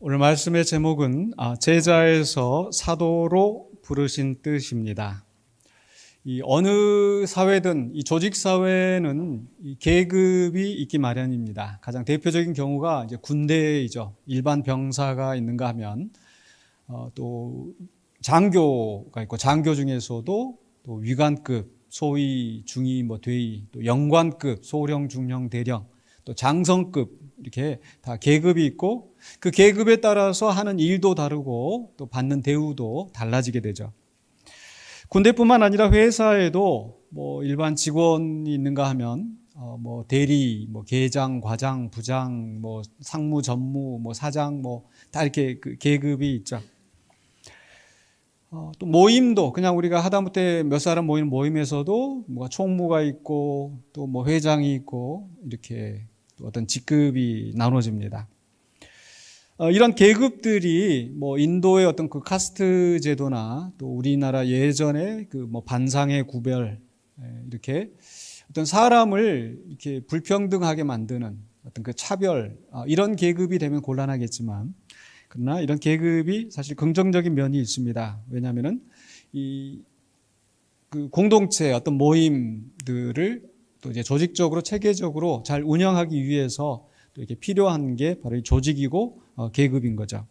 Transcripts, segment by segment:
오늘 말씀의 제목은 제자에서 사도로 부르신 뜻입니다. 이 어느 사회든 이 조직 사회는 이 계급이 있기 마련입니다. 가장 대표적인 경우가 이제 군대이죠. 일반 병사가 있는가 하면 또 장교가 있고 장교 중에서도 또 위관급, 소위, 중위, 대위, 또 영관급, 소령, 중령, 대령, 또 장성급 이렇게 다 계급이 있고 그 계급에 따라서 하는 일도 다르고 또 받는 대우도 달라지게 되죠. 군대뿐만 아니라 회사에도 일반 직원이 있는가 하면 대리, 계장, 과장, 부장, 상무, 전무, 사장 다 이렇게 그 계급이 있죠. 또 모임도 그냥 우리가 하다못해 몇 사람 모이는 모임에서도 총무가 있고 또 회장이 있고 이렇게 또 어떤 직급이 나눠집니다. 이런 계급들이 인도의 어떤 그 카스트 제도나 또 우리나라 예전에 그 반상의 구별 이렇게 어떤 사람을 이렇게 불평등하게 만드는 어떤 그 차별 이런 계급이 되면 곤란하겠지만 그러나 이런 계급이 사실 긍정적인 면이 있습니다. 왜냐하면은 그 공동체 어떤 모임들을 또 이제 조직적으로 체계적으로 잘 운영하기 위해서 또 이렇게 필요한 게 바로 이 조직이고 계급인 거죠.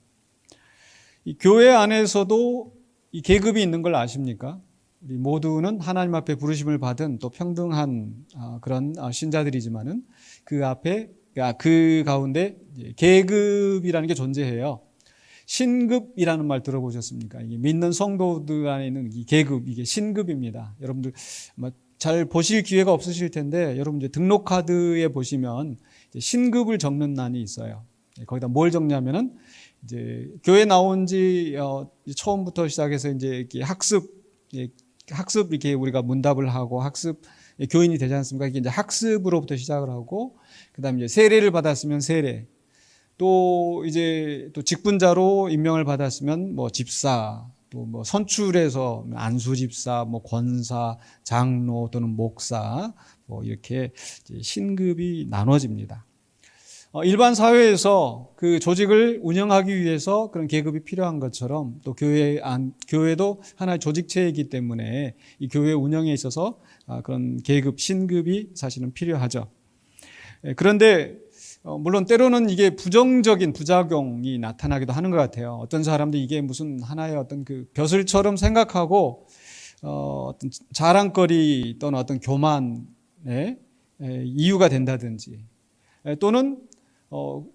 이 교회 안에서도 이 계급이 있는 걸 아십니까? 우리 모두는 하나님 앞에 부르심을 받은 또 평등한 그런 신자들이지만은 그 앞에 그 가운데 계급이라는 게 존재해요. 신급이라는 말 들어보셨습니까? 이게 믿는 성도들 안에 있는 이 계급, 이게 신급입니다. 여러분들 잘 보실 기회가 없으실 텐데 여러분 이제 등록 카드에 보시면 신급을 적는欄이 있어요. 거기다 뭘 적냐면은 이제 교회 나온 지 처음부터 시작해서 이제 이렇게 학습 이렇게 우리가 문답을 하고 학습 교인이 되지 않습니까? 이게 이제 학습으로부터 시작을 하고 그다음에 이제 세례를 받았으면 세례, 또 이제 또 직분자로 임명을 받았으면 집사, 또 선출해서 안수 집사, 권사, 장로 또는 목사 이렇게 신급이 나눠집니다. 일반 사회에서 그 조직을 운영하기 위해서 그런 계급이 필요한 것처럼 또 교회도 하나의 조직체이기 때문에 이 교회 운영에 있어서 그런 계급, 신급이 사실은 필요하죠. 그런데 물론 때로는 이게 부정적인 부작용이 나타나기도 하는 것 같아요. 어떤 사람도 이게 무슨 하나의 어떤 그 벼슬처럼 생각하고 어떤 자랑거리 또는 어떤 교만의 이유가 된다든지 또는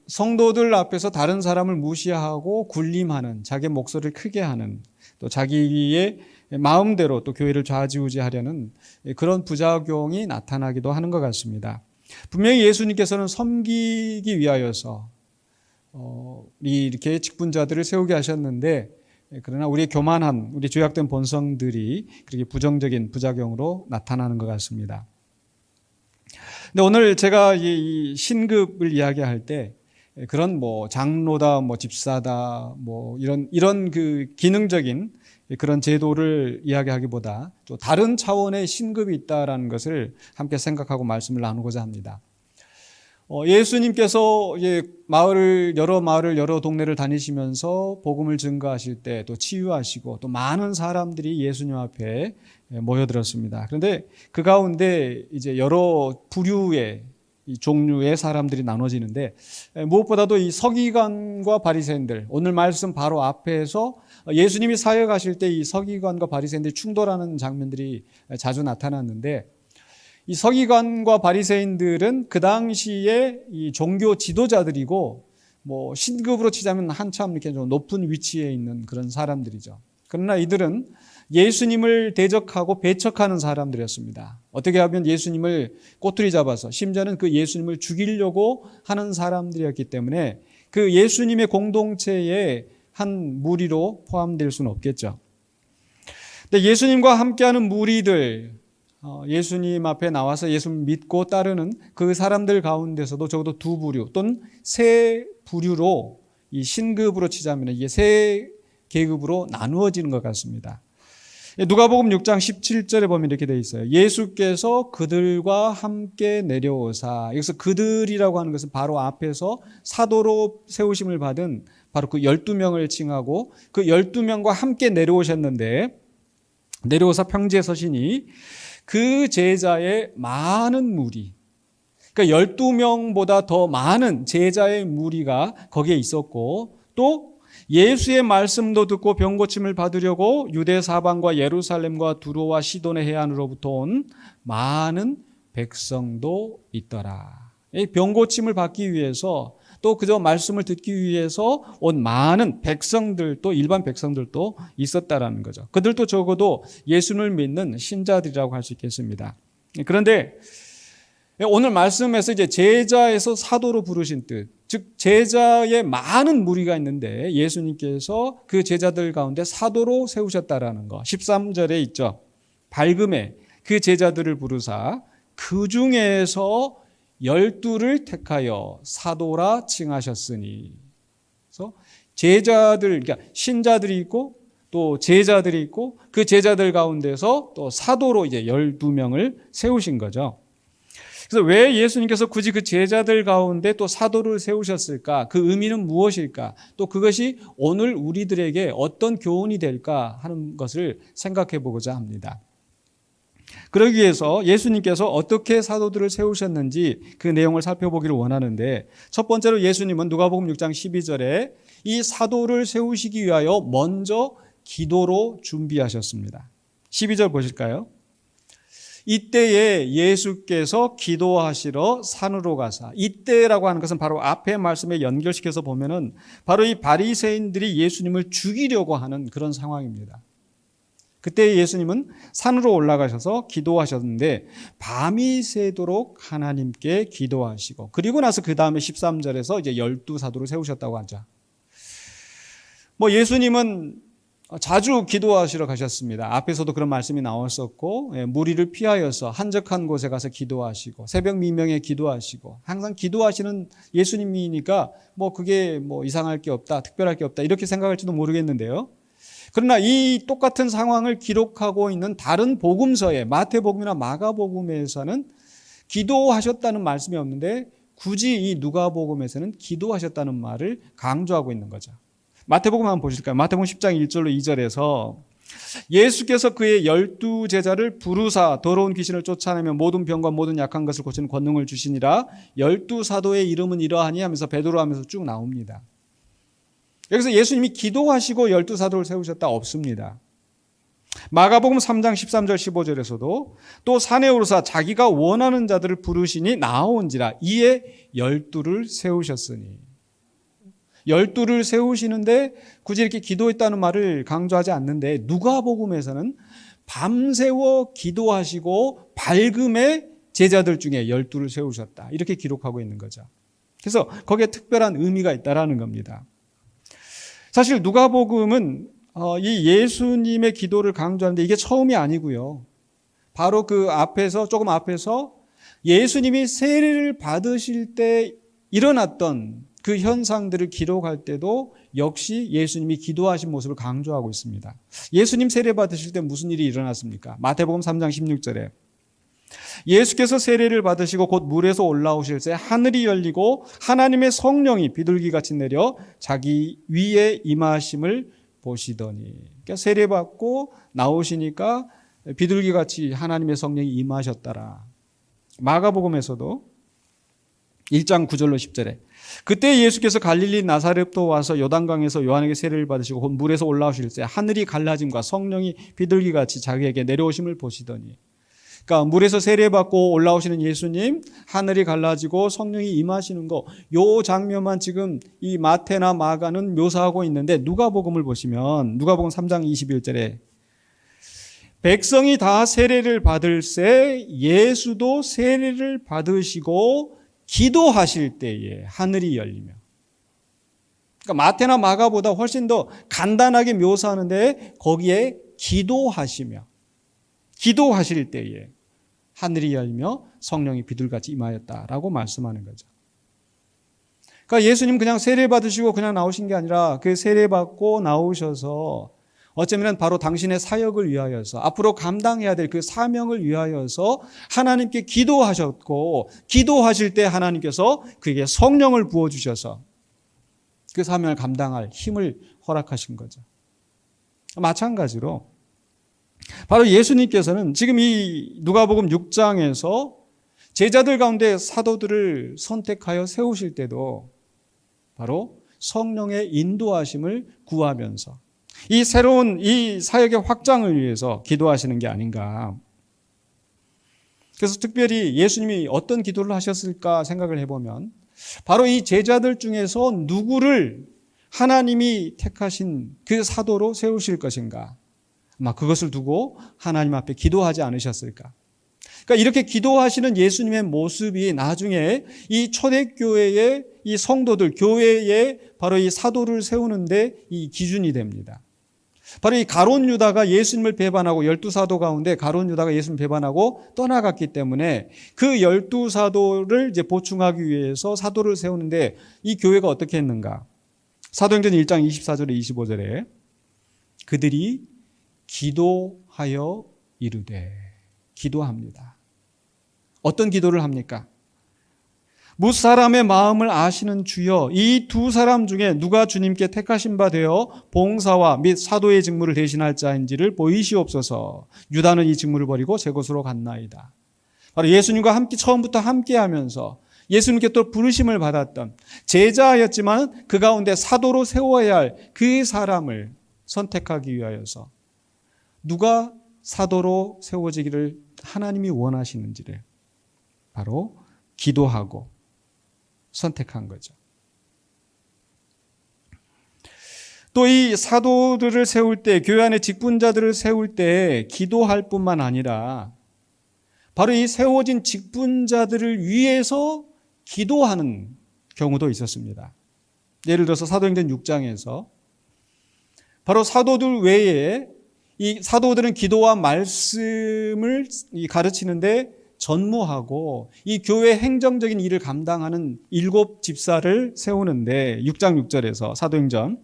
성도들 앞에서 다른 사람을 무시하고 군림하는, 자기의 목소리를 크게 하는, 또 자기의 마음대로 또 교회를 좌지우지하려는 그런 부작용이 나타나기도 하는 것 같습니다. 분명히 예수님께서는 섬기기 위하여서 이렇게 직분자들을 세우게 하셨는데 그러나 우리의 교만한, 우리 죄악된 본성들이 그렇게 부정적인 부작용으로 나타나는 것 같습니다. 근데 오늘 제가 이 신급을 이야기할 때 그런 장로다, 집사다, 이런 그 기능적인 그런 제도를 이야기하기보다 또 다른 차원의 신급이 있다라는 것을 함께 생각하고 말씀을 나누고자 합니다. 예수님께서 여러 마을을 여러 동네를 다니시면서 복음을 증거하실 때 또 치유하시고 또 많은 사람들이 예수님 앞에 모여들었습니다. 그런데 그 가운데 이제 여러 부류의 종류의 사람들이 나눠지는데 무엇보다도 이 서기관과 바리새인들, 오늘 말씀 바로 앞에서 예수님이 사역하실 때 이 서기관과 바리새인들이 충돌하는 장면들이 자주 나타났는데 이 서기관과 바리새인들은 그 당시에 이 종교 지도자들이고 신급으로 치자면 한참 이렇게 좀 높은 위치에 있는 그런 사람들이죠. 그러나 이들은 예수님을 대적하고 배척하는 사람들이었습니다. 어떻게 하면 예수님을 꼬투리 잡아서 심지어는 그 예수님을 죽이려고 하는 사람들이었기 때문에 그 예수님의 공동체의 한 무리로 포함될 수는 없겠죠. 근데 예수님과 함께하는 무리들, 예수님 앞에 나와서 예수님 믿고 따르는 그 사람들 가운데서도 적어도 두 부류 또는 세 부류로 이 신급으로 치자면 이게 세 계급으로 나누어지는 것 같습니다. 누가복음 6장 17절에 보면 이렇게 되어 있어요. 예수께서 그들과 함께 내려오사. 여기서 그들이라고 하는 것은 바로 앞에서 사도로 세우심을 받은 바로 그 12명을 칭하고 그 12명과 함께 내려오셨는데, 내려오사 평지에 서시니 그 제자의 많은 무리, 그러니까 12명보다 더 많은 제자의 무리가 거기에 있었고, 또 예수의 말씀도 듣고 병 고침을 받으려고 유대 사방과 예루살렘과 두로와 시돈의 해안으로부터 온 많은 백성도 있더라. 이 병 고침을 받기 위해서, 또 그저 말씀을 듣기 위해서 온 많은 백성들도, 일반 백성들도 있었다라는 거죠. 그들도 적어도 예수를 믿는 신자들이라고 할 수 있겠습니다. 그런데 오늘 말씀에서 이제 제자에서 사도로 부르신 뜻, 즉 제자의 많은 무리가 있는데 예수님께서 그 제자들 가운데 사도로 세우셨다라는 거. 13절에 있죠. 밝음에 그 제자들을 부르사 그 중에서 12를 택하여 사도라 칭하셨으니. 그래서 제자들, 그러니까 신자들이 있고 또 제자들이 있고 그 제자들 가운데서 또 사도로 이제 12명을 세우신 거죠. 그래서 왜 예수님께서 굳이 그 제자들 가운데 또 사도를 세우셨을까? 그 의미는 무엇일까? 또 그것이 오늘 우리들에게 어떤 교훈이 될까 하는 것을 생각해 보고자 합니다. 그러기 위해서 예수님께서 어떻게 사도들을 세우셨는지 그 내용을 살펴보기를 원하는데, 첫 번째로 예수님은 누가복음 6장 12절에 이 사도를 세우시기 위하여 먼저 기도로 준비하셨습니다. 12절 보실까요? 이때에 예수께서 기도하시러 산으로 가사. 이때라고 하는 것은 바로 앞의 말씀에 연결시켜서 보면은 바로 이 바리새인들이 예수님을 죽이려고 하는 그런 상황입니다. 그때 예수님은 산으로 올라가셔서 기도하셨는데 밤이 새도록 하나님께 기도하시고, 그리고 나서 그 다음에 13절에서 이제 12사도를 세우셨다고 하죠. 예수님은 자주 기도하시러 가셨습니다. 앞에서도 그런 말씀이 나왔었고, 무리를 피하여서 한적한 곳에 가서 기도하시고, 새벽 미명에 기도하시고, 항상 기도하시는 예수님이니까 그게 이상할 게 없다, 특별할 게 없다, 이렇게 생각할지도 모르겠는데요. 그러나 이 똑같은 상황을 기록하고 있는 다른 복음서에, 마태복음이나 마가복음에서는 기도하셨다는 말씀이 없는데 굳이 이 누가복음에서는 기도하셨다는 말을 강조하고 있는 거죠. 마태복음 한번 보실까요? 마태복음 10장 1절로 2절에서 예수께서 그의 12제자를 부르사 더러운 귀신을 쫓아내며 모든 병과 모든 약한 것을 고치는 권능을 주시니라. 12사도의 이름은 이러하니 하면서 베드로 하면서 쭉 나옵니다. 여기서 예수님이 기도하시고 12사도를 세우셨다 없습니다. 마가복음 3장 13절 15절에서도 또 산에 오르사 자기가 원하는 자들을 부르시니 나온지라 이에 12를 세우셨으니. 12를 세우시는데 굳이 이렇게 기도했다는 말을 강조하지 않는데, 누가복음에서는 밤새워 기도하시고 밝음에 제자들 중에 12를 세우셨다, 이렇게 기록하고 있는 거죠. 그래서 거기에 특별한 의미가 있다라는 겁니다. 사실 누가복음은 이 예수님의 기도를 강조하는데 이게 처음이 아니고요. 바로 그 앞에서, 조금 앞에서 예수님이 세례를 받으실 때 일어났던 그 현상들을 기록할 때도 역시 예수님이 기도하신 모습을 강조하고 있습니다. 예수님 세례 받으실 때 무슨 일이 일어났습니까? 마태복음 3장 16절에 예수께서 세례를 받으시고 곧 물에서 올라오실 때 하늘이 열리고 하나님의 성령이 비둘기같이 내려 자기 위에 임하심을 보시더니. 그러니까 세례 받고 나오시니까 비둘기같이 하나님의 성령이 임하셨더라. 마가복음에서도 1장 9절로 10절에 그때 예수께서 갈릴리 나사렛도 와서 요단강에서 요한에게 세례를 받으시고 곧 물에서 올라오실 때 하늘이 갈라짐과 성령이 비둘기같이 자기에게 내려오심을 보시더니. 그러니까 물에서 세례받고 올라오시는 예수님, 하늘이 갈라지고 성령이 임하시는 거, 요 장면만 지금 이 마태나 마가는 묘사하고 있는데, 누가복음을 보시면 누가복음 3장 21절에 백성이 다 세례를 받을새 예수도 세례를 받으시고 기도하실 때에 하늘이 열리며. 그러니까 마태나 마가보다 훨씬 더 간단하게 묘사하는데 거기에 기도하시며, 기도하실 때에 하늘이 열리며 성령이 비둘기같이 임하였다라고 말씀하는 거죠. 그러니까 예수님 그냥 세례 받으시고 그냥 나오신 게 아니라 그 세례 받고 나오셔서 어쩌면 바로 당신의 사역을 위하여서 앞으로 감당해야 될 그 사명을 위하여서 하나님께 기도하셨고, 기도하실 때 하나님께서 그에게 성령을 부어주셔서 그 사명을 감당할 힘을 허락하신 거죠. 마찬가지로 바로 예수님께서는 지금 이 누가복음 6장에서 제자들 가운데 사도들을 선택하여 세우실 때도 바로 성령의 인도하심을 구하면서 이 새로운 이 사역의 확장을 위해서 기도하시는 게 아닌가. 그래서 특별히 예수님이 어떤 기도를 하셨을까 생각을 해보면 바로 이 제자들 중에서 누구를 하나님이 택하신 그 사도로 세우실 것인가. 아마 그것을 두고 하나님 앞에 기도하지 않으셨을까. 그러니까 이렇게 기도하시는 예수님의 모습이 나중에 이 초대교회의 이 성도들, 교회에 바로 이 사도를 세우는데 이 기준이 됩니다. 바로 이 가룟 유다가 예수님을 배반하고 12사도 가운데 가룟 유다가 예수님을 배반하고 떠나갔기 때문에 그 12사도를 이제 보충하기 위해서 사도를 세우는데 이 교회가 어떻게 했는가? 사도행전 1장 24절에 25절에 그들이 기도하여 이르되, 기도합니다. 어떤 기도를 합니까? 무사람의 마음을 아시는 주여, 이 두 사람 중에 누가 주님께 택하신 바 되어 봉사와 및 사도의 직무를 대신할 자인지를 보이시옵소서. 유다는 이 직무를 버리고 제 곳으로 갔나이다. 바로 예수님과 함께 처음부터 함께하면서 예수님께 또 부르심을 받았던 제자였지만 그 가운데 사도로 세워야 할 그 사람을 선택하기 위하여서 누가 사도로 세워지기를 하나님이 원하시는지를 바로 기도하고 선택한 거죠. 또 이 사도들을 세울 때, 교회 안에 직분자들을 세울 때 기도할 뿐만 아니라 바로 이 세워진 직분자들을 위해서 기도하는 경우도 있었습니다. 예를 들어서 사도행전 6장에서 바로 사도들 외에 이 사도들은 기도와 말씀을 가르치는데 전무하고 이 교회 행정적인 일을 감당하는 7 집사를 세우는데 6장 6절에서 사도행전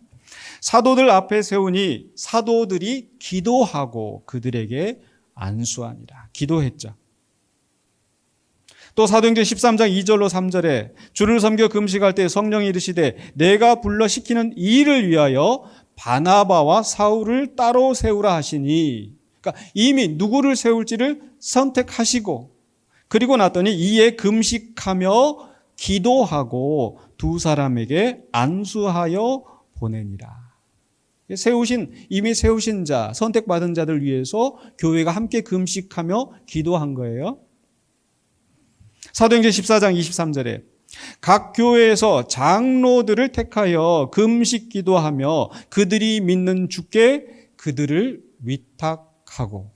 사도들 앞에 세우니 사도들이 기도하고 그들에게 안수하니라. 기도했죠. 또 사도행전 13장 2절로 3절에 주를 섬겨 금식할 때 성령이 이르시되 내가 불러 시키는 일을 위하여 바나바와 사울을 따로 세우라 하시니, 그러니까 이미 누구를 세울지를 선택하시고 그리고 났더니 이에 금식하며 기도하고 두 사람에게 안수하여 보내니라. 이미 세우신 자, 선택받은 자들 위해서 교회가 함께 금식하며 기도한 거예요. 사도행전 14장 23절에 각 교회에서 장로들을 택하여 금식 기도하며 그들이 믿는 주께 그들을 위탁하고,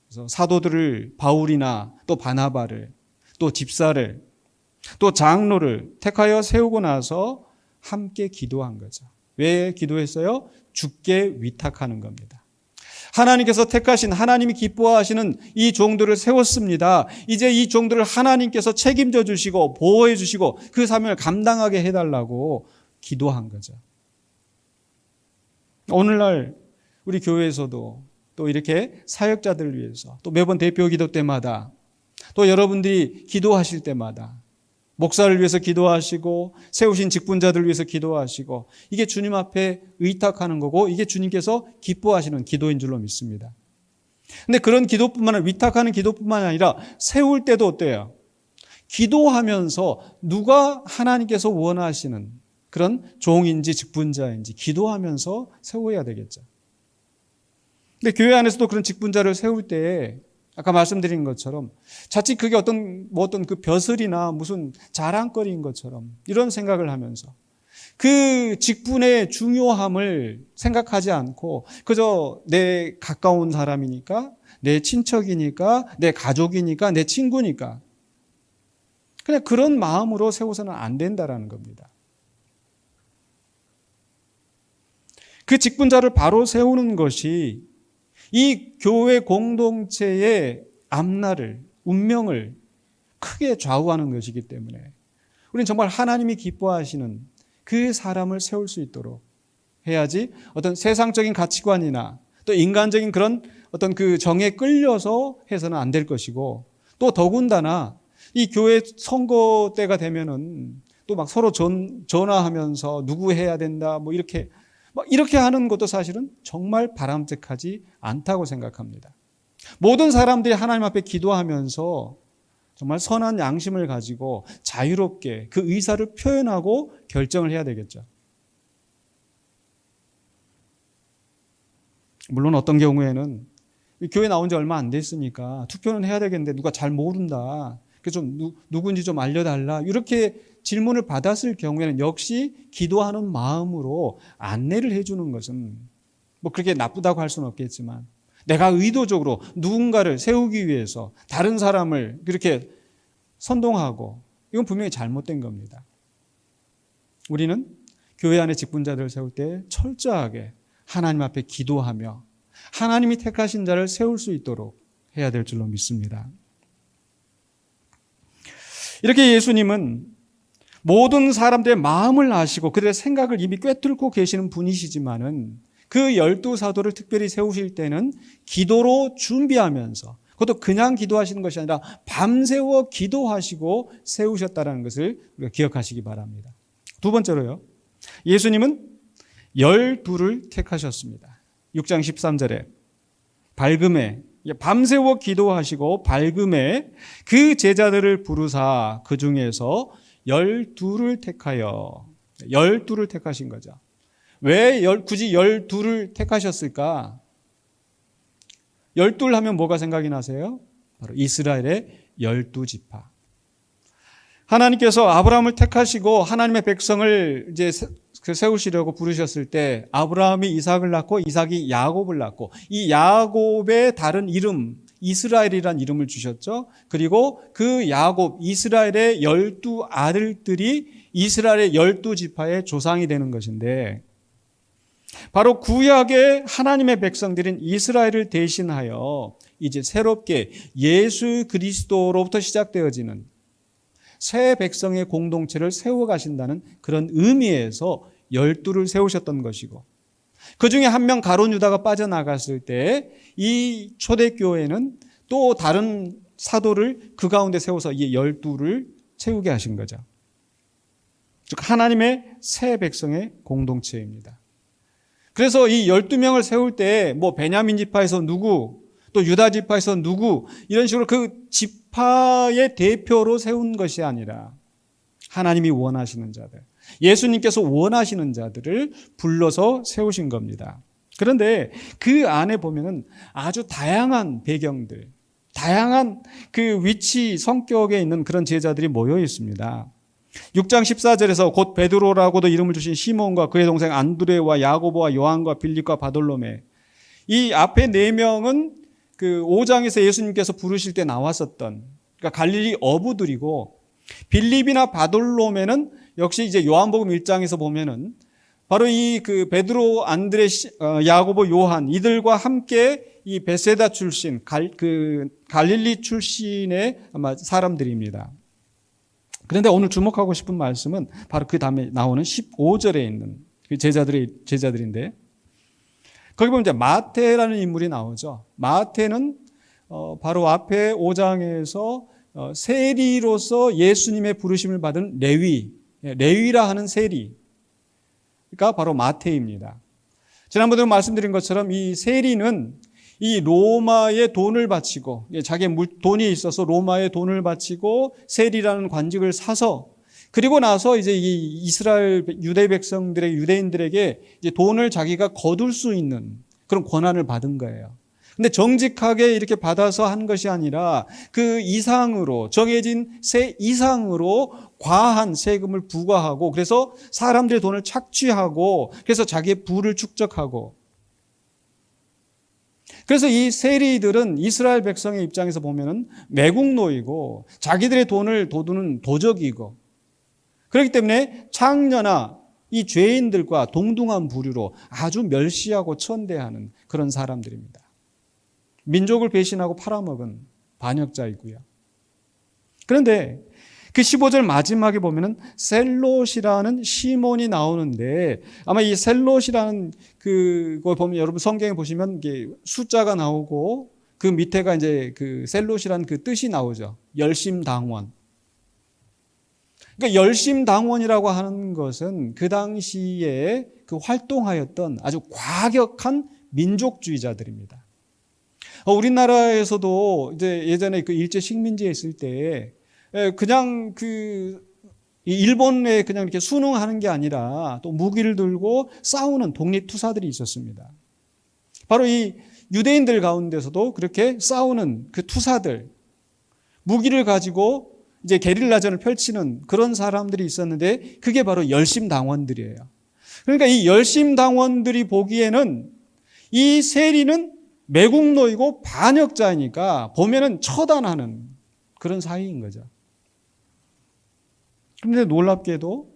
그래서 사도들을 바울이나 또 바나바를 또 집사를 또 장로를 택하여 세우고 나서 함께 기도한 거죠. 왜 기도했어요? 주께 위탁하는 겁니다. 하나님께서 택하신, 하나님이 기뻐하시는 이 종들을 세웠습니다. 이제 이 종들을 하나님께서 책임져 주시고 보호해 주시고 그 사명을 감당하게 해달라고 기도한 거죠. 오늘날 우리 교회에서도 또 이렇게 사역자들을 위해서 또 매번 대표 기도 때마다 또 여러분들이 기도하실 때마다 목사를 위해서 기도하시고 세우신 직분자들을 위해서 기도하시고 이게 주님 앞에 의탁하는 거고 이게 주님께서 기뻐하시는 기도인 줄로 믿습니다. 근데 그런 기도뿐만 아니라 위탁하는 기도뿐만 아니라 세울 때도 어때요? 기도하면서 누가 하나님께서 원하시는 그런 종인지 직분자인지 기도하면서 세워야 되겠죠. 근데 교회 안에서도 그런 직분자를 세울 때 아까 말씀드린 것처럼 자칫 그게 어떤 그 벼슬이나 무슨 자랑거리인 것처럼 이런 생각을 하면서 그 직분의 중요함을 생각하지 않고 그저 내 가까운 사람이니까, 내 친척이니까, 내 가족이니까, 내 친구니까 그냥 그런 마음으로 세워서는 안 된다라는 겁니다. 그 직분자를 바로 세우는 것이 이 교회 공동체의 앞날을, 운명을 크게 좌우하는 것이기 때문에 우리는 정말 하나님이 기뻐하시는 그 사람을 세울 수 있도록 해야지 어떤 세상적인 가치관이나 또 인간적인 그런 어떤 그 정에 끌려서 해서는 안 될 것이고, 또 더군다나 이 교회 선거 때가 되면은 또 막 서로 전화하면서 누구 해야 된다 뭐 이렇게 하는 것도 사실은 정말 바람직하지 않다고 생각합니다. 모든 사람들이 하나님 앞에 기도하면서 정말 선한 양심을 가지고 자유롭게 그 의사를 표현하고 결정을 해야 되겠죠. 물론 어떤 경우에는 교회 나온 지 얼마 안 됐으니까 투표는 해야 되겠는데 누가 잘 모른다, 그래서 좀 누군지 좀 알려달라, 이렇게 질문을 받았을 경우에는 역시 기도하는 마음으로 안내를 해주는 것은 뭐 그렇게 나쁘다고 할 수는 없겠지만, 내가 의도적으로 누군가를 세우기 위해서 다른 사람을 그렇게 선동하고, 이건 분명히 잘못된 겁니다. 우리는 교회 안에 직분자들을 세울 때 철저하게 하나님 앞에 기도하며 하나님이 택하신 자를 세울 수 있도록 해야 될 줄로 믿습니다. 이렇게 예수님은 모든 사람들의 마음을 아시고 그들의 생각을 이미 꿰뚫고 계시는 분이시지만은 그 12사도를 특별히 세우실 때는 기도로 준비하면서, 그것도 그냥 기도하시는 것이 아니라 밤새워 기도하시고 세우셨다는 것을 우리가 기억하시기 바랍니다. 두 번째로요, 예수님은 12를 택하셨습니다. 6장 13절에 밝음에, 밤새워 기도하시고 밝음에 그 제자들을 부르사 그 중에서 12를 택하여, 12를 택하신 거죠. 왜 굳이 12를 택하셨을까? 12 하면 뭐가 생각이 나세요? 바로 이스라엘의 12지파. 하나님께서 아브라함을 택하시고 하나님의 백성을 이제 세우시려고 부르셨을 때 아브라함이 이삭을 낳고 이삭이 야곱을 낳고, 이 야곱의 다른 이름 이스라엘이란 이름을 주셨죠. 그리고 그 야곱 이스라엘의 12 아들들이 이스라엘의 12지파의 조상이 되는 것인데, 바로 구약의 하나님의 백성들인 이스라엘을 대신하여 이제 새롭게 예수 그리스도로부터 시작되어지는 새 백성의 공동체를 세워가신다는 그런 의미에서 12를 세우셨던 것이고, 그 중에 한 명 가룟 유다가 빠져나갔을 때 이 초대교회는 또 다른 사도를 그 가운데 세워서 이 12를 채우게 하신 거죠. 즉 하나님의 새 백성의 공동체입니다. 그래서 이 12명을 세울 때 뭐 베냐민 지파에서 누구, 또 유다 지파에서 누구, 이런 식으로 그 지파의 대표로 세운 것이 아니라 하나님이 원하시는 자들, 예수님께서 원하시는 자들을 불러서 세우신 겁니다. 그런데 그 안에 보면은 아주 다양한 배경들, 다양한 그 위치, 성격에 있는 그런 제자들이 모여 있습니다. 6장 14절에서 곧 베드로라고도 이름을 주신 시몬과 그의 동생 안드레와 야고보와 요한과 빌립과 바돌로메, 이 앞에 4명은 그 5장에서 예수님께서 부르실 때 나왔었던, 그러니까 갈릴리 어부들이고, 빌립이나 바돌로메는 역시 이제 요한복음 1장에서 보면은 바로 이 그 베드로, 안드레, 야고보, 요한 이들과 함께 이 베세다 출신, 갈릴리 출신의 아마 사람들입니다. 그런데 오늘 주목하고 싶은 말씀은 바로 그 다음에 나오는 15절에 있는 그 제자들인데, 거기 보면 이제 마태라는 인물이 나오죠. 마태는 바로 앞에 5장에서 세리로서 예수님의 부르심을 받은 레위라 하는 세리가 바로 마태입니다. 지난번에 말씀드린 것처럼 이 세리는 이 로마에 돈을 바치고, 자기의 돈이 있어서 로마에 돈을 바치고 세리라는 관직을 사서, 그리고 나서 이제 이 이스라엘 유대인들에게 이제 돈을 자기가 거둘 수 있는 그런 권한을 받은 거예요. 근데 정직하게 이렇게 받아서 한 것이 아니라 그 이상으로, 정해진 세 이상으로 과한 세금을 부과하고, 그래서 사람들의 돈을 착취하고, 그래서 자기의 부를 축적하고, 그래서 이 세리들은 이스라엘 백성의 입장에서 보면은 매국노이고 자기들의 돈을 도두는 도적이고, 그렇기 때문에 창녀나 이 죄인들과 동등한 부류로 아주 멸시하고 천대하는 그런 사람들입니다. 민족을 배신하고 팔아먹은 반역자이고요. 그런데 그 15절 마지막에 보면은 셀롯이라는 시몬이 나오는데, 아마 이 셀롯이라는 그걸 보면 여러분 성경에 보시면 이게 숫자가 나오고 그 밑에가 이제 그 셀롯이라는 그 뜻이 나오죠. 열심당원. 그러니까 열심당원이라고 하는 것은 그 당시에 그 활동하였던 아주 과격한 민족주의자들입니다. 우리나라에서도 이제 예전에 그 일제 식민지에 있을 때 그냥 그 일본에 그냥 이렇게 순응하는 게 아니라 또 무기를 들고 싸우는 독립투사들이 있었습니다. 바로 이 유대인들 가운데서도 그렇게 싸우는 그 투사들, 무기를 가지고 이제 게릴라전을 펼치는 그런 사람들이 있었는데 그게 바로 열심당원들이에요. 그러니까 이 열심당원들이 보기에는 이 세리는 매국노이고 반역자이니까 보면은 처단하는 그런 사이인 거죠. 그런데 놀랍게도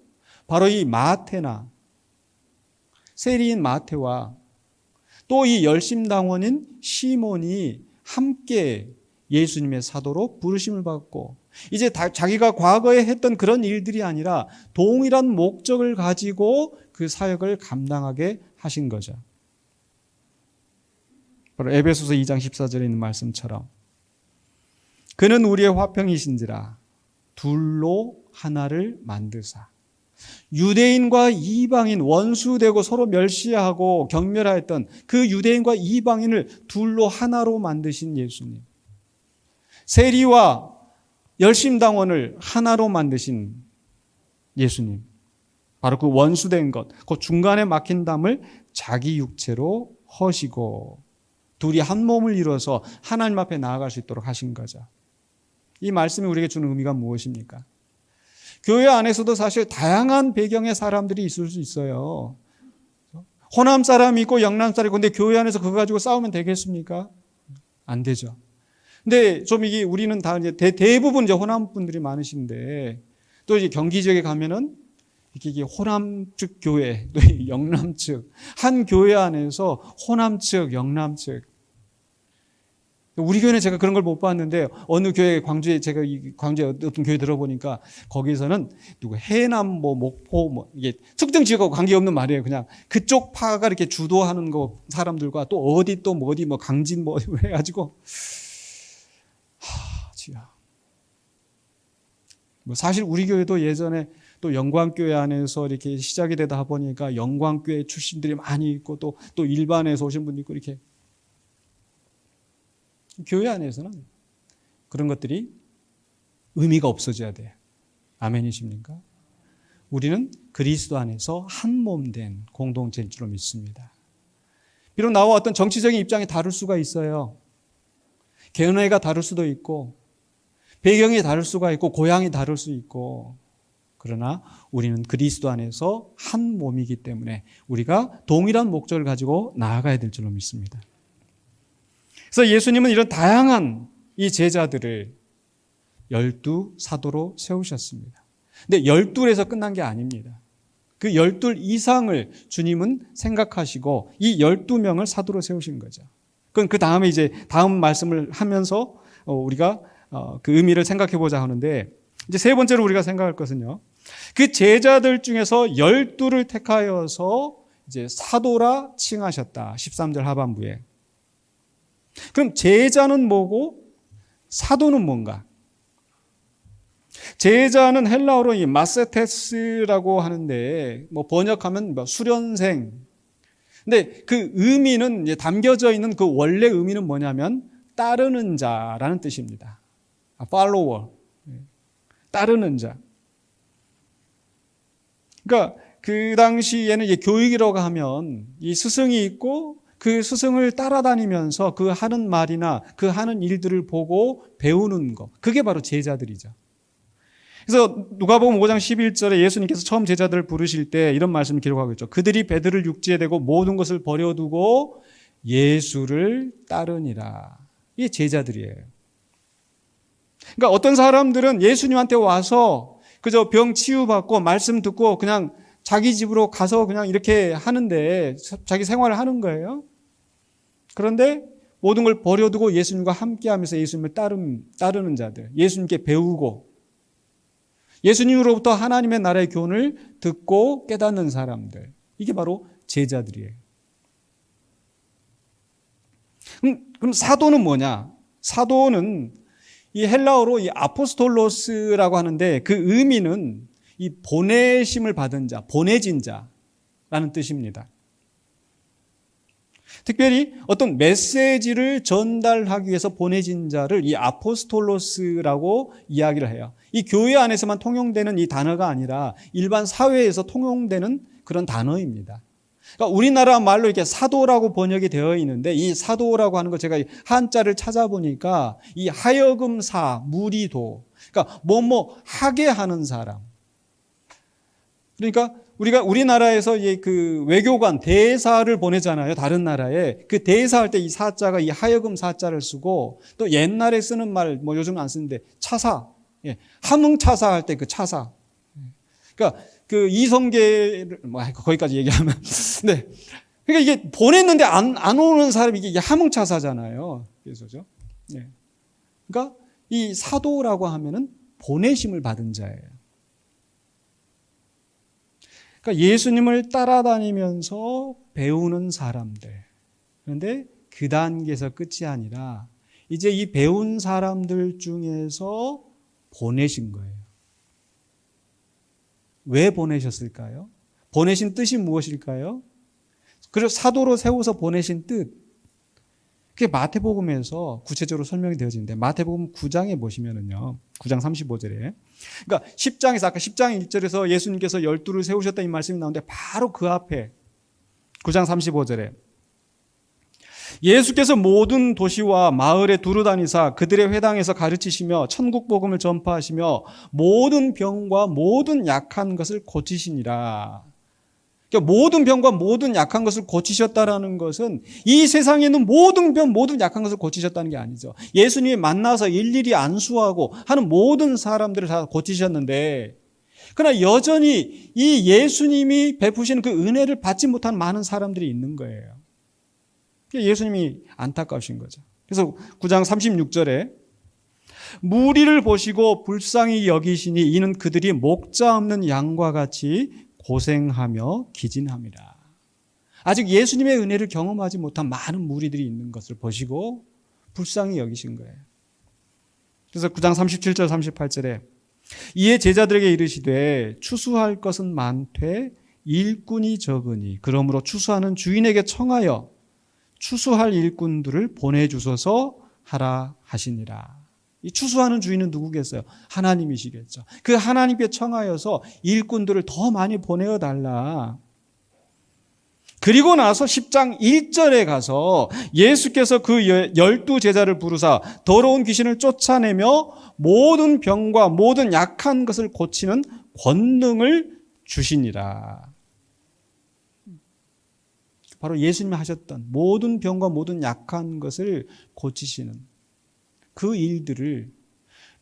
바로 이 마태나 세리인 마태와 또 이 열심당원인 시몬이 함께 예수님의 사도로 부르심을 받고 이제 자기가 과거에 했던 그런 일들이 아니라 동일한 목적을 가지고 그 사역을 감당하게 하신 거죠. 바로 에베소서 2장 14절에 있는 말씀처럼 그는 우리의 화평이신지라 둘로 하나를 만드사 유대인과 이방인 원수되고 서로 멸시하고 경멸하였던 그 유대인과 이방인을 둘로 하나로 만드신 예수님. 세리와 열심당원을 하나로 만드신 예수님. 바로 그 원수된 것, 그 중간에 막힌 담을 자기 육체로 허시고 둘이 한 몸을 이루어서 하나님 앞에 나아갈 수 있도록 하신 거죠. 이 말씀이 우리에게 주는 의미가 무엇입니까? 교회 안에서도 사실 다양한 배경의 사람들이 있을 수 있어요. 호남 사람이 있고 영남 사람이 있고 근데 교회 안에서 그거 가지고 싸우면 되겠습니까? 안 되죠. 근데 좀 이게 우리는 다 이제 대부분 이제 호남 분들이 많으신데 또 이제 경기 지역에 가면은 이게 호남 측 교회 또 영남 측 한 교회 안에서 호남 측 영남 측 우리 교회는 제가 그런 걸 못 봤는데 어느 교회 광주에 제가 이 광주에 어떤 교회 들어보니까 거기서는 누구 해남 뭐 목포 뭐 이게 특정 지역하고 관계없는 말이에요. 그냥 그쪽 파가 이렇게 주도하는 거 사람들과 또 어디 또 뭐 어디 뭐 강진 뭐 해가지고 지야. 뭐 사실 우리 교회도 예전에 또 영광교회 안에서 이렇게 시작이 되다 보니까 영광교회 출신들이 많이 있고 또 일반에서 오신 분도 있고 이렇게 교회 안에서는 그런 것들이 의미가 없어져야 돼요. 아멘이십니까? 우리는 그리스도 안에서 한 몸 된 공동체일 줄로 믿습니다. 비록 나와 어떤 정치적인 입장이 다를 수가 있어요. 견해가 다를 수도 있고 배경이 다를 수가 있고 고향이 다를 수 있고 그러나 우리는 그리스도 안에서 한 몸이기 때문에 우리가 동일한 목적을 가지고 나아가야 될 줄로 믿습니다. 그래서 예수님은 이런 다양한 이 제자들을 12 사도로 세우셨습니다. 근데 12에서 끝난 게 아닙니다. 그 12 이상을 주님은 생각하시고 이 12명을 사도로 세우신 거죠. 그건 그 다음에 이제 다음 말씀을 하면서 우리가 그 의미를 생각해 보자 하는데 이제 세 번째로 우리가 생각할 것은요. 그 제자들 중에서 12를 택하여서 이제 사도라 칭하셨다. 13절 하반부에. 그럼 제자는 뭐고 사도는 뭔가? 제자는 헬라어로 이 마세테스라고 하는데 뭐 번역하면 뭐 수련생. 근데 그 의미는 이제 담겨져 있는 그 원래 의미는 뭐냐면 따르는 자라는 뜻입니다. follower. 따르는 자. 그러니까 그 당시에는 이제 교육이라고 하면 이 스승이 있고 그 스승을 따라다니면서 그 하는 말이나 그 하는 일들을 보고 배우는 것. 그게 바로 제자들이죠. 그래서 누가복음 5장 11절에 예수님께서 처음 제자들을 부르실 때 이런 말씀을 기록하고 있죠. 그들이 베드를 육지에 대고 모든 것을 버려두고 예수를 따르니라. 이게 제자들이에요. 그러니까 어떤 사람들은 예수님한테 와서 그저 병 치유받고 말씀 듣고 그냥 자기 집으로 가서 그냥 이렇게 하는데 자기 생활을 하는 거예요. 그런데 모든 걸 버려두고 예수님과 함께하면서 예수님을 따르는 자들, 예수님께 배우고 예수님으로부터 하나님의 나라의 교훈을 듣고 깨닫는 사람들, 이게 바로 제자들이에요. 그럼 사도는 뭐냐? 사도는 이 헬라어로 이 아포스톨로스라고 하는데 그 의미는 이 보내심을 받은 자, 보내진 자라는 뜻입니다. 특별히 어떤 메시지를 전달하기 위해서 보내진 자를 이 아포스톨로스라고 이야기를 해요. 이 교회 안에서만 통용되는 이 단어가 아니라 일반 사회에서 통용되는 그런 단어입니다. 그러니까 우리나라 말로 이렇게 사도라고 번역이 되어 있는데 이 사도라고 하는 거 제가 한자를 찾아보니까 이 하여금사, 무리도, 그러니까 하게 하는 사람. 그러니까 우리나라에서 그 외교관, 대사를 보내잖아요. 다른 나라에. 그 대사할 때 이 사자가 이 하여금 사자를 쓰고 또 옛날에 쓰는 말, 요즘은 안 쓰는데 차사. 함흥차사 할 때 그 차사. 그러니까 그 이성계를, 거기까지 얘기하면. 네. 그러니까 이게 보냈는데 안 오는 사람이 이게 함흥차사잖아요. 그래서죠. 네. 그러니까 이 사도라고 하면은 보내심을 받은 자예요. 그러니까 예수님을 따라다니면서 배우는 사람들. 그런데 그 단계에서 끝이 아니라 이제 이 배운 사람들 중에서 보내신 거예요. 왜 보내셨을까요? 보내신 뜻이 무엇일까요? 그래서 사도로 세워서 보내신 뜻. 그게 마태복음에서 구체적으로 설명이 되어지는데 마태복음 9장에 보시면은요. 9장 35절에. 그러니까 10장에서 아까 10장 1절에서 예수님께서 12를 세우셨다 이 말씀이 나오는데 바로 그 앞에 9장 35절에 예수께서 모든 도시와 마을에 두루 다니사 그들의 회당에서 가르치시며 천국 복음을 전파하시며 모든 병과 모든 약한 것을 고치시니라. 그러니까 모든 병과 모든 약한 것을 고치셨다라는 것은 이 세상에 있는 모든 병, 모든 약한 것을 고치셨다는 게 아니죠. 예수님이 만나서 일일이 안수하고 하는 모든 사람들을 다 고치셨는데 그러나 여전히 이 예수님이 베푸시는 그 은혜를 받지 못한 많은 사람들이 있는 거예요. 예수님이 안타까우신 거죠. 그래서 9장 36절에 무리를 보시고 불쌍히 여기시니 이는 그들이 목자 없는 양과 같이 고생하며 기진함이라. 아직 예수님의 은혜를 경험하지 못한 많은 무리들이 있는 것을 보시고 불쌍히 여기신 거예요. 그래서 9장 37절 38절에 이에 제자들에게 이르시되 추수할 것은 많되 일꾼이 적으니 그러므로 추수하는 주인에게 청하여 추수할 일꾼들을 보내주소서 하라 하시니라. 이 추수하는 주인은 누구겠어요? 하나님이시겠죠. 그 하나님께 청하여서 일꾼들을 더 많이 보내어달라. 그리고 나서 10장 1절에 가서 예수께서 그 12 제자를 부르사 더러운 귀신을 쫓아내며 모든 병과 모든 약한 것을 고치는 권능을 주시니라. 바로 예수님이 하셨던 모든 병과 모든 약한 것을 고치시는 그 일들을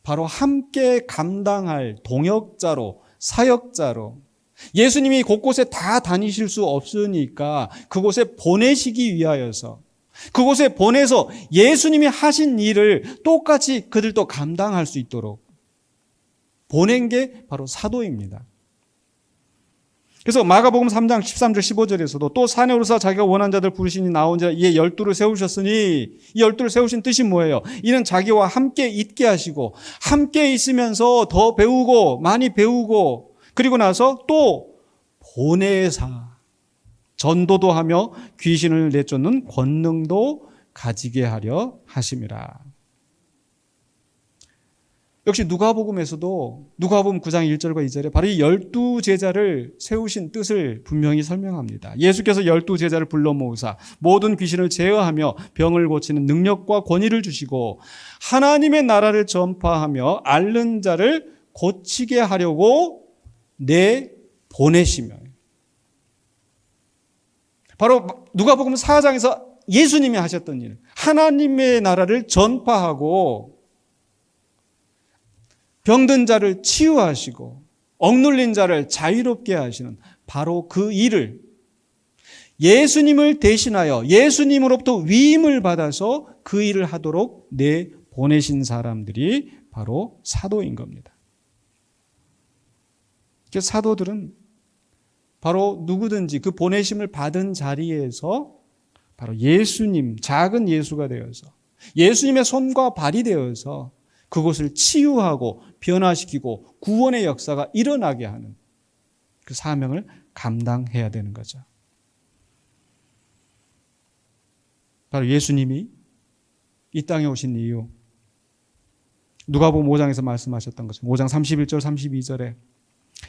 바로 함께 감당할 동역자로, 사역자로 예수님이 곳곳에 다 다니실 수 없으니까 그곳에 보내시기 위하여서 그곳에 보내서 예수님이 하신 일을 똑같이 그들도 감당할 수 있도록 보낸 게 바로 사도입니다. 그래서 마가복음 3장 13절 15절에서도 또 산에 오르사 자기가 원한 자들 부르시니 나온지라 이에 12를 세우셨으니 이 12를 세우신 뜻이 뭐예요? 이는 자기와 함께 있게 하시고 함께 있으면서 더 배우고 많이 배우고 그리고 나서 또 보내사 전도도 하며 귀신을 내쫓는 권능도 가지게 하려 하심이라. 역시 누가복음에서도 누가복음 9장 1절과 2절에 바로 이 12 제자를 세우신 뜻을 분명히 설명합니다. 예수께서 12 제자를 불러 모으사 모든 귀신을 제어하며 병을 고치는 능력과 권위를 주시고 하나님의 나라를 전파하며 앓는 자를 고치게 하려고 내보내시며 바로 누가복음 4장에서 예수님이 하셨던 일, 하나님의 나라를 전파하고 병든 자를 치유하시고 억눌린 자를 자유롭게 하시는 바로 그 일을 예수님을 대신하여 예수님으로부터 위임을 받아서 그 일을 하도록 내보내신 사람들이 바로 사도인 겁니다. 그 사도들은 바로 누구든지 그 보내심을 받은 자리에서 바로 예수님, 작은 예수가 되어서 예수님의 손과 발이 되어서 그곳을 치유하고 변화시키고 구원의 역사가 일어나게 하는 그 사명을 감당해야 되는 거죠. 바로 예수님이 이 땅에 오신 이유, 누가복음 5장에서 말씀하셨던 거죠. 5장 31절 32절에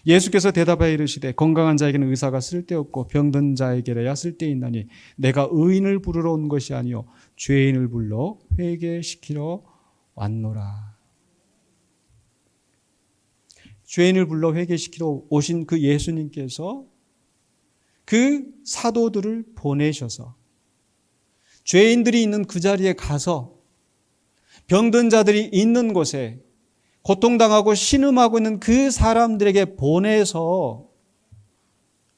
예수께서 대답하여 이르시되 건강한 자에게는 의사가 쓸데없고 병든 자에게라야 쓸데있나니 내가 의인을 부르러 온 것이 아니요 죄인을 불러 회개시키러 왔노라. 죄인을 불러 회개시키러 오신 그 예수님께서 그 사도들을 보내셔서 죄인들이 있는 그 자리에 가서 병든 자들이 있는 곳에 고통당하고 신음하고 있는 그 사람들에게 보내서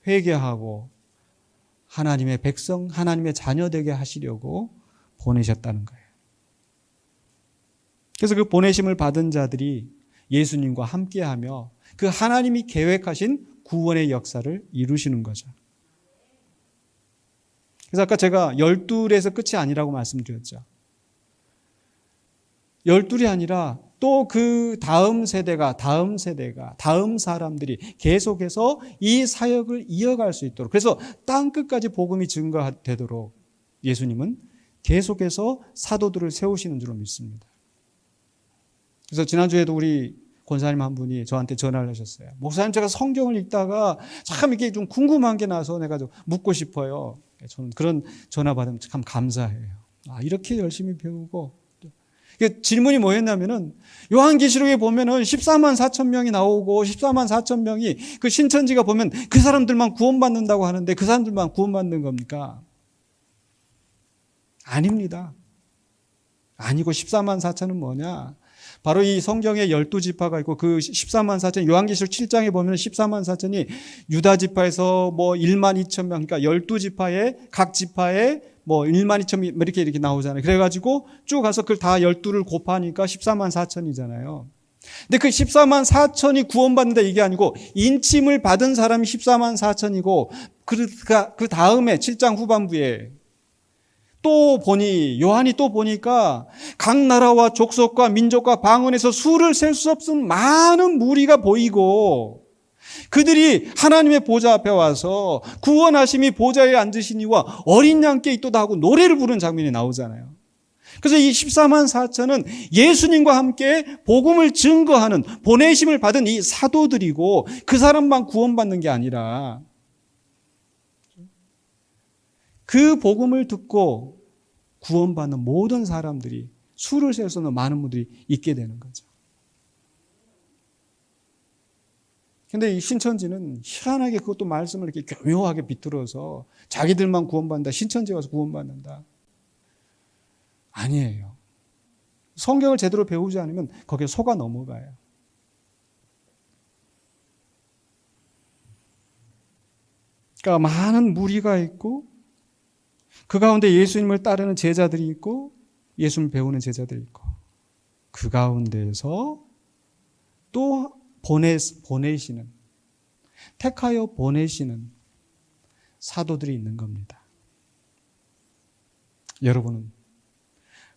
회개하고 하나님의 백성, 하나님의 자녀 되게 하시려고 보내셨다는 거예요. 그래서 그 보내심을 받은 자들이 예수님과 함께하며 그 하나님이 계획하신 구원의 역사를 이루시는 거죠. 그래서 아까 제가 12에서 끝이 아니라고 말씀드렸죠. 12이 아니라 또 그 다음 세대가 다음 사람들이 계속해서 이 사역을 이어갈 수 있도록, 그래서 땅 끝까지 복음이 증거되도록 예수님은 계속해서 사도들을 세우시는 줄로 믿습니다. 그래서 지난주에도 우리 권사님 한 분이 저한테 전화를 하셨어요. 목사님, 제가 성경을 읽다가 참 이게 좀 궁금한 게 나서 내가 좀 묻고 싶어요. 저는 그런 전화 받으면 참 감사해요. 이렇게 열심히 배우고. 질문이 뭐였냐면은 요한계시록에 보면은 14만 4천 명이 나오고 14만 4천 명이 그 신천지가 보면 그 사람들만 구원받는다고 하는데 그 사람들만 구원받는 겁니까? 아닙니다. 아니고 14만 4천은 뭐냐? 바로 이 성경에 12지파가 있고 그 14만 4천, 요한계시록 7장에 보면 14만 4천이 유다 지파에서 뭐 1만 2천 명, 그러니까 12지파에 각 지파에 뭐 1만 2천 명 이렇게 나오잖아요. 그래가지고 쭉 가서 그걸 다 12를 곱하니까 14만 4천이잖아요. 근데 그 14만 4천이 구원받는다 이게 아니고 인침을 받은 사람이 14만 4천이고 그 다음에 7장 후반부에 또 보니 요한이 또 보니까 각 나라와 족속과 민족과 방언에서 수를 셀 수 없는 많은 무리가 보이고 그들이 하나님의 보좌 앞에 와서 구원하심이 보좌에 앉으신 이와 어린 양께 있도다 하고 노래를 부르는 장면이 나오잖아요. 그래서 이 14만 4천은 예수님과 함께 복음을 증거하는 보내심을 받은 이 사도들이고 그 사람만 구원받는 게 아니라 그 복음을 듣고 구원받는 모든 사람들이 수를 셀 수 없는 많은 분들이 있게 되는 거죠. 근데 이 신천지는 희한하게 그것도 말씀을 이렇게 교묘하게 비틀어서 자기들만 구원받는다, 신천지 와서 구원받는다. 아니에요. 성경을 제대로 배우지 않으면 거기에 속아 넘어가요. 그러니까 많은 무리가 있고 그 가운데 예수님을 따르는 제자들이 있고 예수님을 배우는 제자들이 있고 그 가운데에서 또 보내시는, 택하여 보내시는 사도들이 있는 겁니다. 여러분은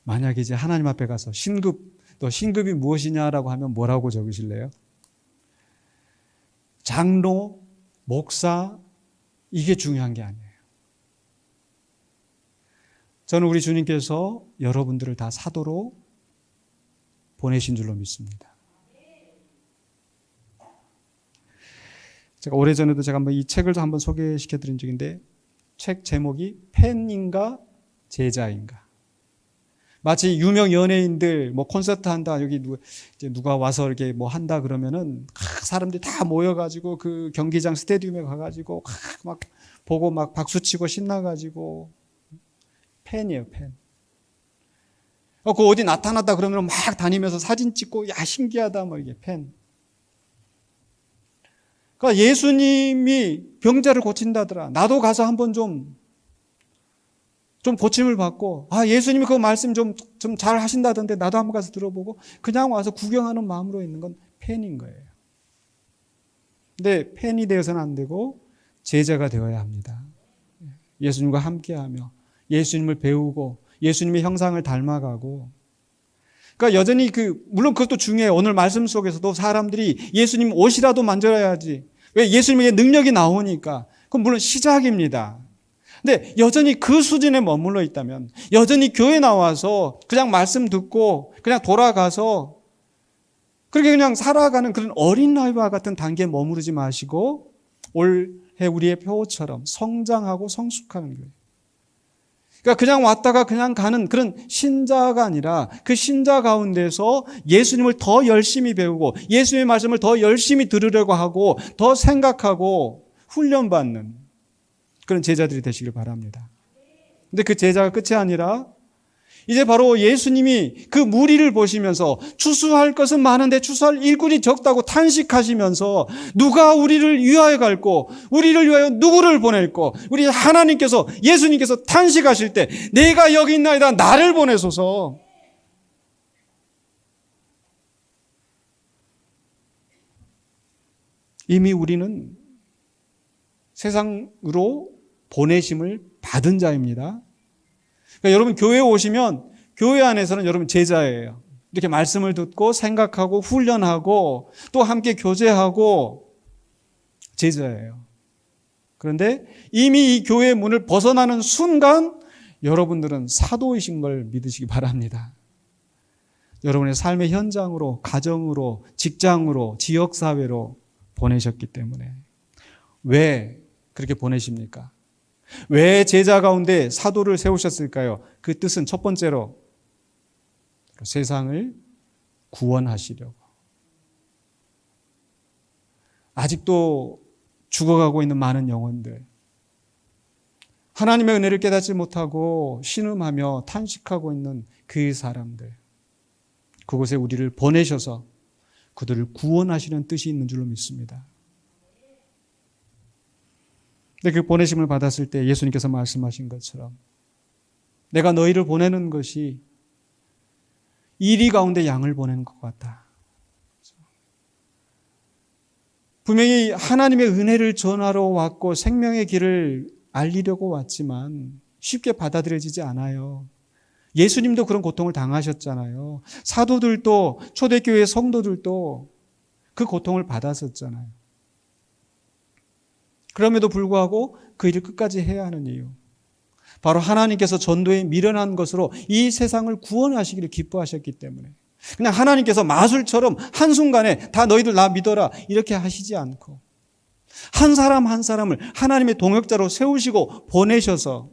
만약에 이제 하나님 앞에 가서 너 신급이 무엇이냐라고 하면 뭐라고 적으실래요? 장로, 목사, 이게 중요한 게 아니에요. 저는 우리 주님께서 여러분들을 다 사도로 보내신 줄로 믿습니다. 제가 오래전에도 한번 이 책을 한번 소개시켜 드린 적인데 책 제목이 팬인가 제자인가. 마치 유명 연예인들 뭐 콘서트 한다, 여기 누가 와서 이렇게 뭐 한다 그러면은 사람들이 다 모여가지고 그 경기장 스테디움에 가가지고 막 보고 막 박수치고 신나가지고 팬이에요, 팬. 그 어디 나타났다 그러면 막 다니면서 사진 찍고 야 신기하다 뭐 이게 팬. 그러니까 예수님이 병자를 고친다더라. 나도 가서 한번 좀 고침을 받고, 예수님이 그 말씀 좀 잘 하신다던데 나도 한번 가서 들어보고, 그냥 와서 구경하는 마음으로 있는 건 팬인 거예요. 그러니까 근데 팬이 되어서는 안 되고 제자가 되어야 합니다. 예수님과 함께하며 예수님을 배우고 예수님의 형상을 닮아가고. 그러니까 여전히 물론 그것도 중요해요. 오늘 말씀 속에서도 사람들이 예수님 옷이라도 만져야지. 왜? 예수님에게 능력이 나오니까. 그건 물론 시작입니다. 근데 여전히 그 수준에 머물러 있다면, 여전히 교회 나와서 그냥 말씀 듣고 그냥 돌아가서 그렇게 그냥 살아가는 그런 어린아이와 같은 단계에 머무르지 마시고 올해 우리의 표처럼 성장하고 성숙하는 거예요. 그러니까 그냥 왔다가 그냥 가는 그런 신자가 아니라 그 신자 가운데서 예수님을 더 열심히 배우고 예수님의 말씀을 더 열심히 들으려고 하고 더 생각하고 훈련받는 그런 제자들이 되시길 바랍니다. 근데 그 제자가 끝이 아니라 이제 바로 예수님이 그 무리를 보시면서 추수할 것은 많은데 추수할 일꾼이 적다고 탄식하시면서 누가 우리를 위하여 갈고 우리를 위하여 누구를 보낼고 우리 하나님께서 예수님께서 탄식하실 때 내가 여기 있나이다 나를 보내소서. 이미 우리는 세상으로 보내심을 받은 자입니다. 그러니까 여러분 교회에 오시면 교회 안에서는 여러분 제자예요. 이렇게 말씀을 듣고 생각하고 훈련하고 또 함께 교제하고 제자예요. 그런데 이미 이 교회의 문을 벗어나는 순간 여러분들은 사도이신 걸 믿으시기 바랍니다. 여러분의 삶의 현장으로, 가정으로, 직장으로, 지역사회로 보내셨기 때문에. 왜 그렇게 보내십니까? 왜 제자 가운데 사도를 세우셨을까요? 그 뜻은 첫 번째로 세상을 구원하시려고. 아직도 죽어가고 있는 많은 영혼들, 하나님의 은혜를 깨닫지 못하고 신음하며 탄식하고 있는 그 사람들, 그곳에 우리를 보내셔서 그들을 구원하시는 뜻이 있는 줄로 믿습니다. 근데 그 보내심을 받았을 때 예수님께서 말씀하신 것처럼 내가 너희를 보내는 것이 이리 가운데 양을 보내는 것 같다. 분명히 하나님의 은혜를 전하러 왔고 생명의 길을 알리려고 왔지만 쉽게 받아들여지지 않아요. 예수님도 그런 고통을 당하셨잖아요. 사도들도 초대교회 성도들도 그 고통을 받았었잖아요. 그럼에도 불구하고 그 일을 끝까지 해야 하는 이유, 바로 하나님께서 전도에 미련한 것으로 이 세상을 구원하시기를 기뻐하셨기 때문에, 그냥 하나님께서 마술처럼 한순간에 다 너희들 나 믿어라 이렇게 하시지 않고 한 사람 한 사람을 하나님의 동역자로 세우시고 보내셔서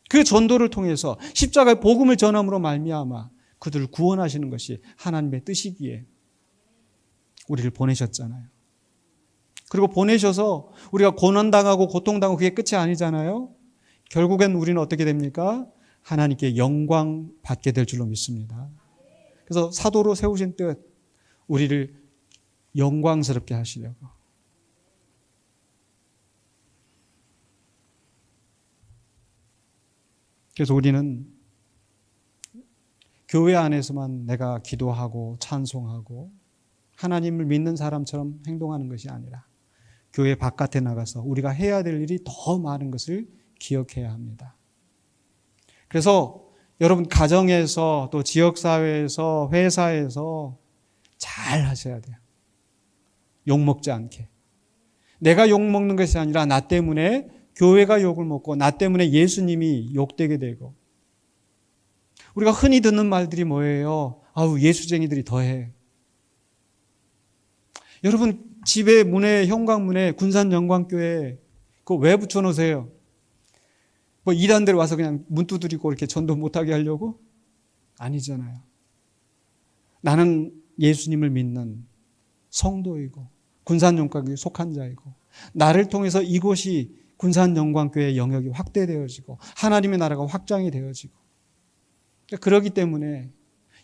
그 전도를 통해서 십자가의 복음을 전함으로 말미암아 그들을 구원하시는 것이 하나님의 뜻이기에 우리를 보내셨잖아요. 그리고 보내셔서 우리가 고난당하고 고통당하고 그게 끝이 아니잖아요. 결국엔 우리는 어떻게 됩니까? 하나님께 영광 받게 될 줄로 믿습니다. 그래서 사도로 세우신 뜻, 우리를 영광스럽게 하시려고. 그래서 우리는 교회 안에서만 내가 기도하고 찬송하고 하나님을 믿는 사람처럼 행동하는 것이 아니라 교회 바깥에 나가서 우리가 해야 될 일이 더 많은 것을 기억해야 합니다. 그래서 여러분 가정에서 또 지역사회에서 회사에서 잘 하셔야 돼요. 욕먹지 않게. 내가 욕먹는 것이 아니라 나 때문에 교회가 욕을 먹고 나 때문에 예수님이 욕되게 되고. 우리가 흔히 듣는 말들이 뭐예요? 아우 예수쟁이들이 더해. 여러분 집에 문에 현관문에 군산영광교회 그거 왜 붙여놓으세요? 뭐 이단들 와서 그냥 문 두드리고 이렇게 전도 못하게 하려고? 아니잖아요. 나는 예수님을 믿는 성도이고 군산영광교회에 속한 자이고 나를 통해서 이곳이 군산영광교회의 영역이 확대되어지고 하나님의 나라가 확장이 되어지고 그렇기 때문에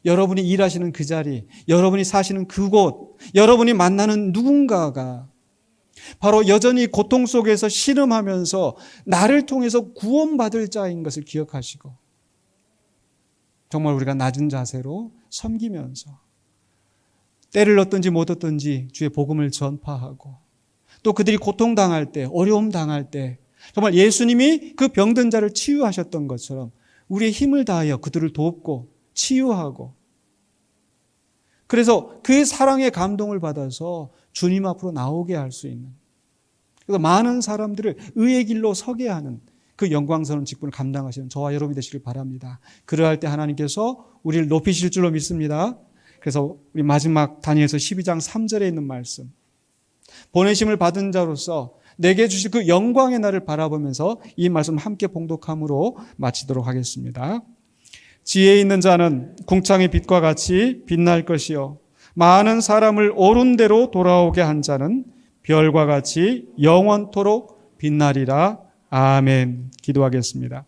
여러분이 일하시는 그 자리, 여러분이 사시는 그곳, 여러분이 만나는 누군가가 바로 여전히 고통 속에서 신음하면서 나를 통해서 구원받을 자인 것을 기억하시고 정말 우리가 낮은 자세로 섬기면서 때를 얻든지 못 얻든지 주의 복음을 전파하고, 또 그들이 고통당할 때, 어려움 당할 때 정말 예수님이 그 병든 자를 치유하셨던 것처럼 우리의 힘을 다하여 그들을 돕고 치유하고, 그래서 그 사랑의 감동을 받아서 주님 앞으로 나오게 할 수 있는, 그래서 많은 사람들을 의의 길로 서게 하는 그 영광스러운 직분을 감당하시는 저와 여러분이 되시길 바랍니다. 그러할 때 하나님께서 우리를 높이실 줄로 믿습니다. 그래서 우리 마지막 다니엘서 12장 3절에 있는 말씀, 보내심을 받은 자로서 내게 주실 그 영광의 날을 바라보면서 이 말씀 함께 봉독함으로 마치도록 하겠습니다. 지혜 있는 자는 궁창의 빛과 같이 빛날 것이요, 많은 사람을 옳은 대로 돌아오게 한 자는 별과 같이 영원토록 빛나리라. 아멘. 기도하겠습니다.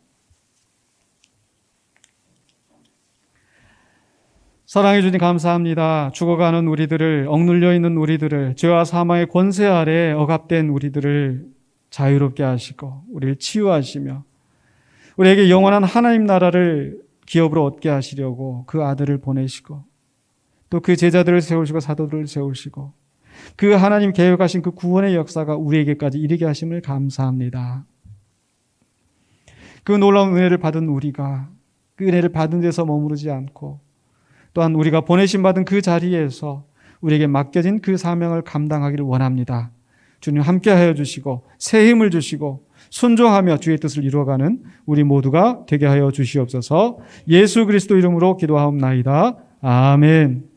사랑해 주님 감사합니다. 죽어가는 우리들을, 억눌려 있는 우리들을, 죄와 사망의 권세 아래 억압된 우리들을 자유롭게 하시고 우리를 치유하시며 우리에게 영원한 하나님 나라를 기업으로 얻게 하시려고 그 아들을 보내시고, 또 그 제자들을 세우시고 사도들을 세우시고, 그 하나님 계획하신 그 구원의 역사가 우리에게까지 이르게 하심을 감사합니다. 그 놀라운 은혜를 받은 우리가 그 은혜를 받은 데서 머무르지 않고, 또한 우리가 보내심 받은 그 자리에서 우리에게 맡겨진 그 사명을 감당하기를 원합니다. 주님 함께하여 주시고 새 힘을 주시고 순종하며 주의 뜻을 이루어가는 우리 모두가 되게 하여 주시옵소서. 예수 그리스도 이름으로 기도하옵나이다. 아멘.